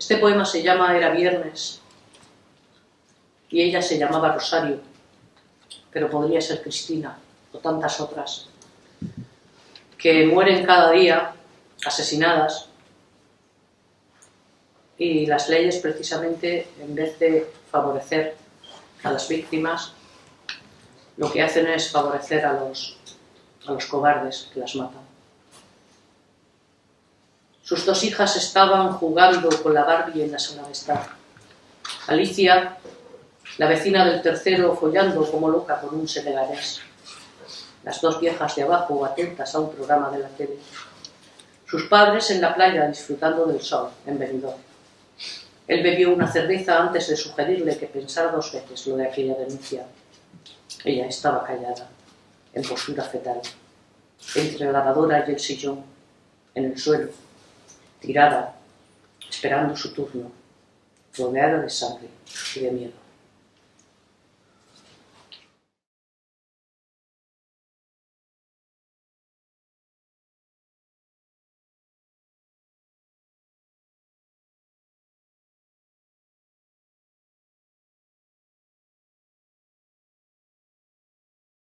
Este poema se llama Era viernes y ella se llamaba Rosario, pero podría ser Cristina o tantas otras, que mueren cada día asesinadas, y las leyes precisamente, en vez de favorecer a las víctimas, lo que hacen es favorecer a los cobardes que las matan. Sus dos hijas estaban jugando con la Barbie en la sala de estar. Alicia, la vecina del tercero, follando como loca con un senegalés. Las dos viejas de abajo atentas a un programa de la tele. Sus padres en la playa disfrutando del sol en Benidorm. Él bebió una cerveza antes de sugerirle que pensara dos veces lo de aquella denuncia. Ella estaba callada, en postura fetal, entre la lavadora y el sillón, en el suelo, tirada, esperando su turno, rodeada de sangre y de miedo.